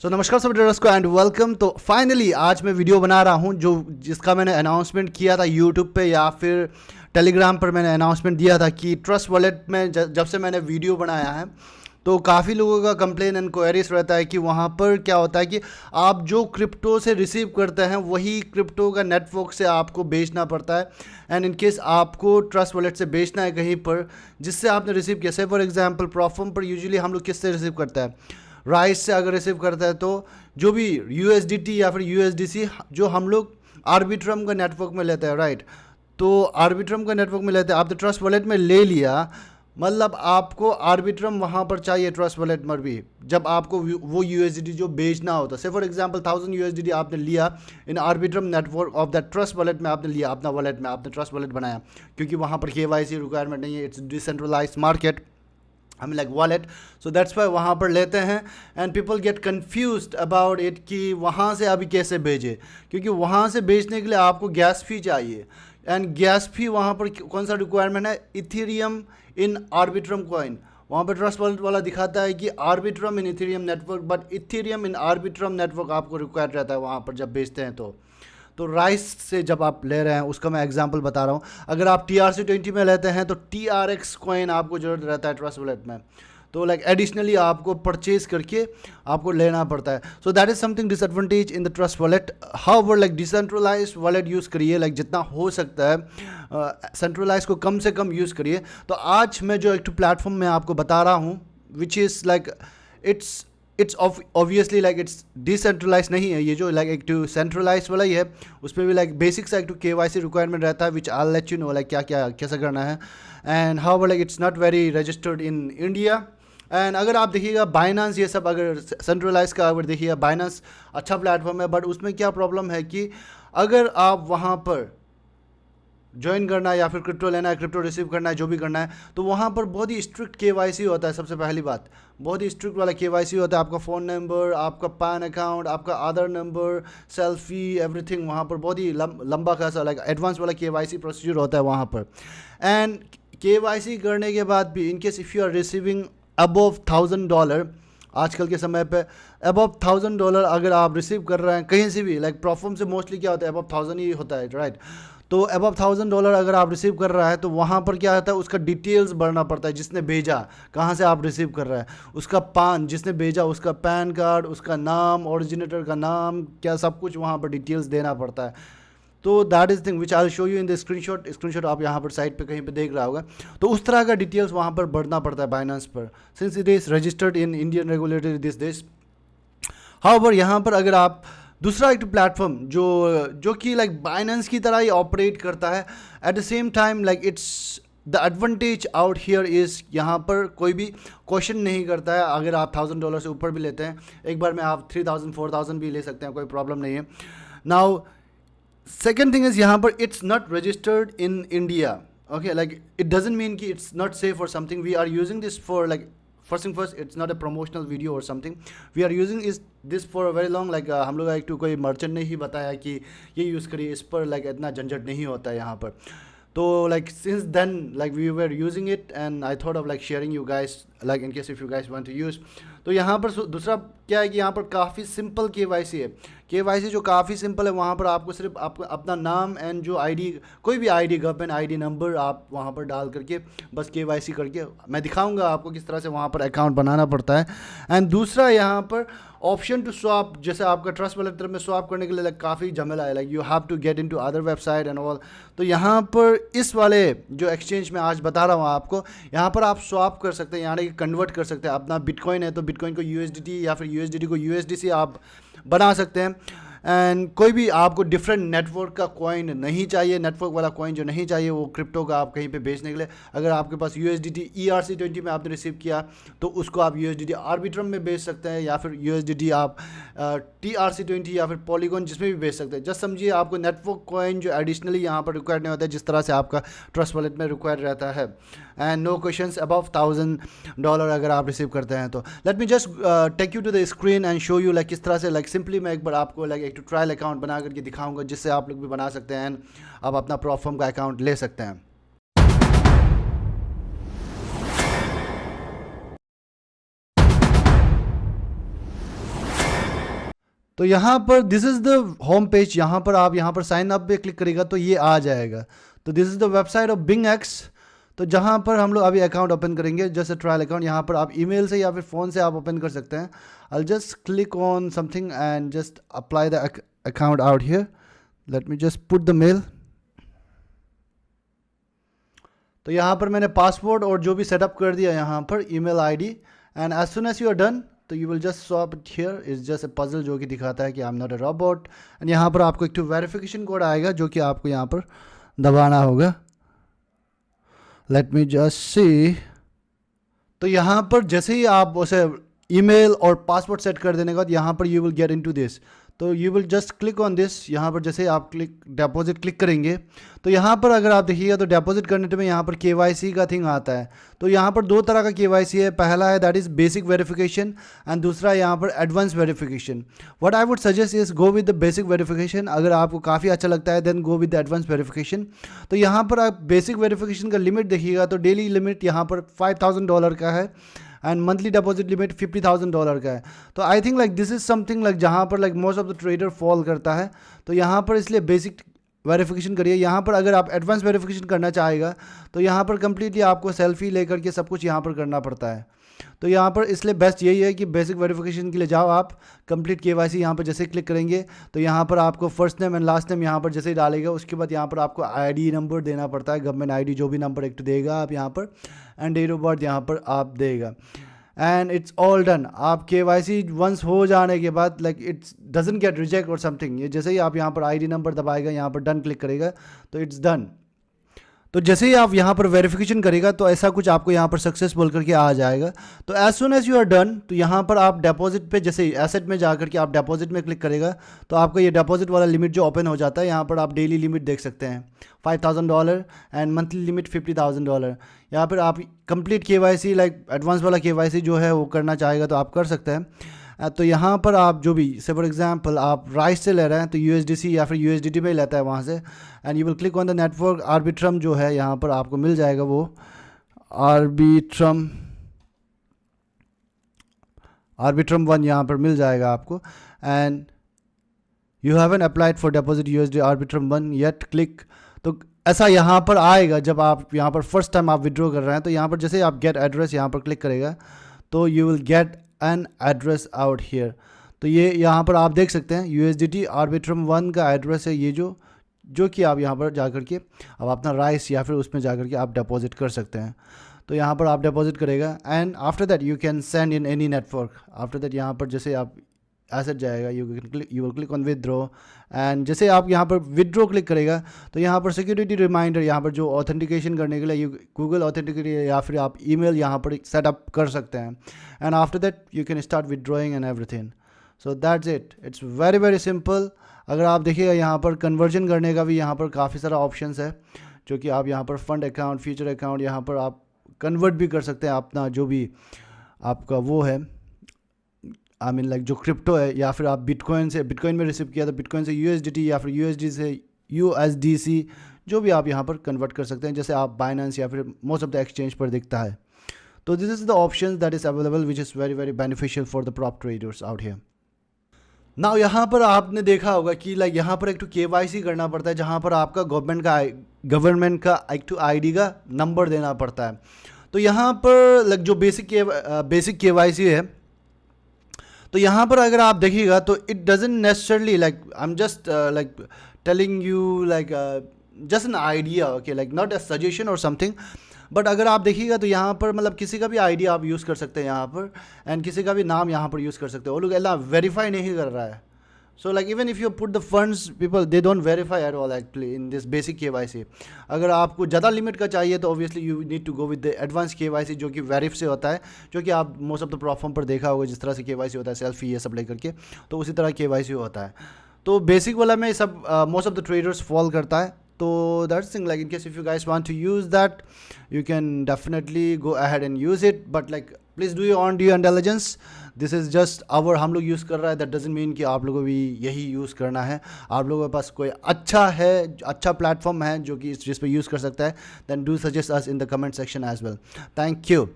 सो नमस्कार सभी ट्रेडर्स को एंड वेलकम। तो फाइनली आज मैं वीडियो बना रहा हूं जिसका मैंने अनाउंसमेंट किया था यूट्यूब पे या फिर टेलीग्राम पर मैंने अनाउंसमेंट दिया था कि ट्रस्ट वॉलेट में जब से मैंने वीडियो बनाया है तो काफ़ी लोगों का कंप्लेन एंड क्वेरीज रहता है कि वहाँ पर क्या होता है कि आप जो क्रिप्टो से रिसीव करते हैं वही क्रिप्टो का नेटवर्क से आपको बेचना पड़ता है। एंड इन केस आपको ट्रस्ट वॉलेट से बेचना है कहीं पर जिससे आपने रिसीव किया, से फॉर एग्जांपल प्रॉफर्म पर यूजुअली हम लोग किससे रिसीव करते हैं, राइस से अगर रिसीव करता है तो जो भी यूएसडीटी या फिर यूएसडीसी जो हम लोग आर्बिट्रम का नेटवर्क में लेते हैं, राइट। तो आर्बिट्रम का नेटवर्क में लेते हैं, आपने ट्रस्ट वॉलेट में ले लिया, मतलब आपको आर्बिट्रम वहाँ पर चाहिए ट्रस्ट वॉलेट में भी जब आपको वो यूएसडीटी जो बेचना होता है। से फॉर एग्जांपल 1000 यूएसडीटी आपने लिया in Arbitrum network of that Trust Wallet में, आपने लिया अपना वॉलेट में, आपने ट्रस्ट वॉलेट बनाया क्योंकि वहाँ पर केवाईसी रिक्वायरमेंट नहीं है, it's decentralised market, I mean like wallet. So that's why वहाँ पर लेते हैं and people get confused about it कि वहाँ से अभी कैसे भेजे, क्योंकि वहाँ से बेचने के लिए आपको गैस फी चाहिए एंड गैस फी वहाँ पर कौन सा रिक्वायरमेंट है, इथेरियम इन आर्बिट्रम कॉइन। वहाँ पर ट्रस्ट वॉलेट वाला दिखाता है कि Arbitrum in Ethereum network, but Ethereum in Arbitrum network आपको रिक्वायर्ड रहता है वहाँ पर जब बेचते हैं। तो राइस से जब आप ले रहे हैं उसका मैं एग्जांपल बता रहा हूँ, अगर आप TRC20 में लेते हैं तो TRX कॉइन आपको जरूरत रहता है ट्रस्ट वॉलेट में, तो लाइक एडिशनली आपको परचेज करके आपको लेना पड़ता है। So that is something disadvantage in the trust wallet. However like decentralise wallet use करिए, लाइक जितना हो सकता है सेंट्रलाइज को कम से कम यूज़ करिए। तो आज मैं जो एक प्लेटफॉर्म में आपको बता रहा हूँ which is like it's obviously like it's decentralise नहीं है, ये जो लाइक एक टू सेंट्रलाइज वाला ही है, उसमें भी लाइक बेसिक सा एक टू KYC रिक्वायरमेंट रहता है which I let you know like क्या क्या कैसे करना है। And how like it's not very registered in India. And अगर आप देखिएगा बाइनेंस ये सब अगर सेंट्रलाइज का अगर देखिएगा, बाइनेंस अच्छा प्लेटफॉर्म है, बट उसमें क्या प्रॉब्लम है कि अगर आप वहाँ पर ज्वाइन करना है या फिर क्रिप्टो लेना है, क्रिप्टो रिसीव करना है, जो भी करना है, तो वहाँ पर बहुत ही स्ट्रिक्ट KYC होता है। सबसे पहली बात, बहुत ही स्ट्रिक्ट वाला KYC होता है। आपका फ़ोन नंबर, आपका पैन अकाउंट, आपका आधार नंबर, सेल्फी, एवरीथिंग वहाँ पर बहुत ही लंबा खासा लाइक एडवांस वाला KYC प्रोसीजर होता है वहाँ पर। एंड KYC करने के बाद भी in case if you are receiving above $1000 आजकल के समय पे, अबव $1000 अगर आप रिसीव कर रहे हैं कहीं से भी, लाइक प्रॉफर्म से मोस्टली क्या होता है अबव 1000 ही होता है, राइट। तो अबव $1000 अगर आप रिसीव कर रहा है तो वहाँ पर क्या होता है, उसका डिटेल्स भरना पड़ता है, जिसने भेजा, कहाँ से आप रिसीव कर रहे हैं, उसका पान, जिसने भेजा उसका पैन कार्ड, उसका नाम, ओरिजिनेटर का नाम, क्या सब कुछ वहाँ पर डिटेल्स देना पड़ता है। तो that is thing which I show you in the screenshot आप यहाँ पर साइट पे कहीं पे देख रहा होगा। तो उस तरह का डिटेल्स वहाँ पर भरना पड़ता है बाइनेंस पर, since it is registered in Indian regulatory this देश। हाउएवर यहाँ पर अगर आप दूसरा एक प्लेटफॉर्म जो कि लाइक बाइनेंस की तरह ही ऑपरेट करता है, at the same time like it's the advantage out here is, यहाँ पर कोई भी क्वेश्चन नहीं करता है। अगर आप $1000 से ऊपर भी लेते हैं, एक बार में आप 3000 4000 भी ले सकते हैं, कोई प्रॉब्लम नहीं है। नाउ सेकेंड थिंग इज़ यहाँ पर it's not registered in India, okay, like it doesn't mean कि it's not safe or something. We are using this for like first thing first, it's not a promotional video or something. We are using is this for a very long, like हम लोग एक तो कोई merchant ने ही बताया कि ये use करिए, इस पर like इतना झंझट नहीं होता है यहाँ पर। तो like since then like we were using it and I thought of like sharing you guys like in case if you guys want to use। तो यहाँ पर दूसरा क्या है कि यहाँ पर काफ़ी सिंपल KYC है। KYC जो काफ़ी सिंपल है, वहाँ पर आपको सिर्फ आपको अपना नाम एंड जो ID, कोई भी ID, गवर्नमेंट ID नंबर आप वहाँ पर डाल करके बस KYC करके, मैं दिखाऊंगा आपको किस तरह से वहाँ पर अकाउंट बनाना पड़ता है। एंड दूसरा यहाँ पर ऑप्शन टू स्वैप, जैसे आपका ट्रस्ट वॉलेट तरफ में स्वैप करने के लिए लाइक काफ़ी झमेला है, like you have to get into other website and all. तो यहाँ पर इस वाले जो एक्सचेंज में आज बता रहा हूँ आपको, यहाँ पर आप स्वैप कर सकते हैं, यानी कि कन्वर्ट कर सकते हैं। अपना बिटकॉइन है तो बिटकॉइन को USDT या फिर USDT को USDC आप बना सकते हैं। एंड कोई भी आपको डिफरेंट नेटवर्क का कॉइन नहीं चाहिए, नेटवर्क वाला कॉइन जो नहीं चाहिए वो क्रिप्टो का आप कहीं पे बेचने के लिए, अगर आपके पास USDT ERC20 में आपने रिसीव किया तो उसको आप USDT आर्बिट्रम में बेच सकते हैं, या फिर USDT आप TRC20 या फिर पॉलीगॉन जिसमें भी बेच सकते हैं। जस्ट समझिए आपको नेटवर्क कॉइन जो एडिशनली यहाँ पर रिक्वायर्ड नहीं होता है, जिस तरह से आपका ट्रस्ट वॉलेट में रिक्वायर्ड रहता है। एंड नो क्वेश्चंस अबव $1000 अगर आप रिसीव करते हैं तो। Let me just take you to the screen and show you like किस तरह से, लाइक सिंपली मैं एक बार आपको लाइक एक ट्रायल अकाउंट बना करके दिखाऊंगा, जिससे आप लोग भी बना सकते हैं एंड आप अपना प्रॉफर्म का अकाउंट ले सकते हैं। तो यहाँ पर this is the home page, यहाँ पर आप यहाँ पर साइन अप पे क्लिक करेगा तो ये आ जाएगा। तो this is the website of being x. तो जहाँ पर हम लोग अभी अकाउंट ओपन करेंगे, जैसे ट्रायल अकाउंट, यहाँ पर आप ईमेल से या फिर फ़ोन से आप ओपन कर सकते हैं। I just click on something and just apply the account out here. Let me just put the mail. तो यहाँ पर मैंने पासवर्ड और जो भी सेटअप कर दिया यहाँ पर, email ID, and as soon as you are done तो you will just swap it here. Is just a puzzle जो कि दिखाता है कि I am not a robot. And यहाँ पर आपको एक तो वेरिफिकेशन कोड आएगा जो कि आपको यहाँ पर दबाना होगा। Late me just see. तो यहाँ पर जैसे ही आप उसे ईमेल और पासवर्ड सेट कर देने के बाद यहाँ पर you will get into this. तो you will just click on this. यहाँ पर जैसे आप डिपॉजिट क्लिक करेंगे तो यहाँ पर अगर आप देखिएगा तो डिपॉजिट करने में यहाँ पर KYC का थिंग आता है। तो यहाँ पर दो तरह का KYC है। पहला है that is basic verification and दूसरा है यहाँ पर advance verification. What I would suggest is go with the basic verification. अगर आपको काफ़ी अच्छा लगता है then go with the advance verification. तो यहाँ पर आप बेसिक वेरिफिकेशन का लिमिट देखिएगा तो डेली लिमिट यहाँ पर $5,000 का है एंड मंथली डिपॉजिट लिमिट $50,000 का है। तो I think like this is something like जहाँ पर like most of the trader fall करता है। तो यहाँ पर इसलिए बेसिक वेरिफिकेशन करिए। यहाँ पर अगर आप एडवांस वेरिफिकेशन करना चाहेगा तो यहाँ पर कम्प्लीटली आपको सेल्फी लेकर के सब कुछ यहाँ पर करना पड़ता है। तो यहाँ पर इसलिए बेस्ट यही है कि बेसिक वेरिफिकेशन के लिए जाओ आप, कंप्लीट KYC यहाँ पर जैसे क्लिक करेंगे तो यहाँ पर आपको first name and last name यहाँ पर जैसे ही डालेगा उसके बाद यहाँ पर आपको ID नंबर देना पड़ता है, गवर्नमेंट ID जो भी नंबर एक देगा आप यहाँ पर, एंड डेट ऑफ बर्थ यहाँ पर आप देगा एंड इट्स ऑल डन। आप KYC वंस हो जाने के बाद like it's doesn't get reject और समथिंग। ये जैसे ही आप यहाँ पर ID नंबर दबाएगा, यहाँ पर डन क्लिक करेगा तो इट्स डन। तो जैसे ही आप यहाँ पर वेरिफिकेशन करेगा तो ऐसा कुछ आपको यहाँ पर सक्सेस बोल करके आ जाएगा। तो as soon as you are done तो यहाँ पर आप डिपॉजिट पे जैसे एसेट में जा करके आप डिपॉजिट में क्लिक करेगा तो आपका ये डिपॉजिट वाला लिमिट जो ओपन हो जाता है, यहाँ पर आप डेली लिमिट देख सकते हैं $5,000 एंड मंथली लिमिट $50,000। यहाँ पर आप कंप्लीट KYC लाइक एडवांस वाला KYC जो है वो करना चाहेगा तो आप कर सकते हैं। तो यहाँ पर आप जो भी से फॉर एग्जांपल आप राइस से ले रहे हैं तो USDC या फिर USDT में ही लेता है वहाँ से, and you will click on the network. Arbitrum जो है यहाँ पर आपको मिल जाएगा, वो आर्बिट्रम 1 यहाँ पर मिल जाएगा आपको। And you haven't applied for deposit USD Arbitrum 1 yet click. तो ऐसा यहाँ पर आएगा जब आप यहाँ पर फर्स्ट टाइम आप विड्रॉ कर रहे हैं। तो यहाँ पर जैसे आप गेट एड्रेस यहाँ पर क्लिक करेगा तो you will get an address out here. तो ये यहाँ पर आप देख सकते हैं USDT आर्बिट्रम 1 का एड्रेस है ये जो कि आप यहाँ पर जा कर के अब अपना राइस या फिर उसमें जा कर के आप डिपॉजिट कर सकते हैं। तो यहाँ पर आप डिपॉजिट करेगा and after that you can send in any network. After that यहाँ पर जैसे आप एसेट जाएगा you will click on withdraw and जैसे आप यहाँ पर विदड्रॉ क्लिक करेगा तो यहाँ पर सिक्योरिटी रिमाइंडर यहाँ पर जो ऑथेंटिकेशन करने के लिए गूगल ऑथेंटिकेट या फिर आप ईमेल यहाँ पर सेटअप कर सकते हैं and after that you can start withdrawing and everything. So that's it, it's very very simple. अगर आप देखिएगा यहाँ पर कन्वर्जन करने का भी यहाँ पर काफ़ी सारा ऑप्शंस है जो कि आप यहाँ पर फंड अकाउंट, फ्यूचर अकाउंट यहाँ पर आप कन्वर्ट भी कर सकते हैं अपना जो भी आपका वो है आई मीन लाइक जो क्रिप्टो है, या फिर आप बिटकॉइन में रिसीव किया तो बिटकॉइन से USDT या फिर USD से USDC जो भी आप यहाँ पर कन्वर्ट कर सकते हैं जैसे आप बाइनेंस या फिर मोस्ट ऑफ द एक्सचेंज पर दिखता है। तो this is the option that is available which is very very beneficial for the prop traders out here. Now यहाँ पर आपने देखा होगा कि लाइक यहाँ पर एक तो KYC करना पड़ता है जहाँ पर आपका गवर्नमेंट का एक तो ID का नंबर देना पड़ता है। तो यहाँ पर लाइक जो बेसिक KYC है तो यहाँ पर अगर आप देखिएगा तो it doesn't necessarily like I am just like telling you like just an idea, okay, like not a suggestion और समथिंग। बट अगर आप देखिएगा तो यहाँ पर मतलब किसी का भी ID आप यूज़ कर सकते हैं यहाँ पर एंड किसी का भी नाम यहाँ पर यूज़ कर सकते हैं। वो लोग अल्लाह वेरीफाई नहीं कर रहा है। So like even if you put the funds people they don't verify at all actually in this basic KYC। अगर आपको ज़्यादा लिमिट का चाहिए तो obviously you need to go with the advance KYC जो कि वेरिफ से होता है, जो कि आप मोस्ट ऑफ द प्लेटफॉर्म पर देखा होगा जिस तरह से KYC होता है सेल्फी ये सब लेकर के, तो उसी तरह KYC होता है। तो बेसिक वाला में सब most of the traders fall करता है। तो that's thing, like in case if you guys want to use that you can definitely go ahead and use it, but like please do your own due diligence. This is just our हम लोग use कर रहा है, that doesn't mean कि आप लोगों को भी यही यूज़ करना है। आप लोगों के पास कोई अच्छा प्लेटफॉर्म है जो कि जिस पे यूज़ कर सकता है, then do suggest us in the comment section as well. Thank you.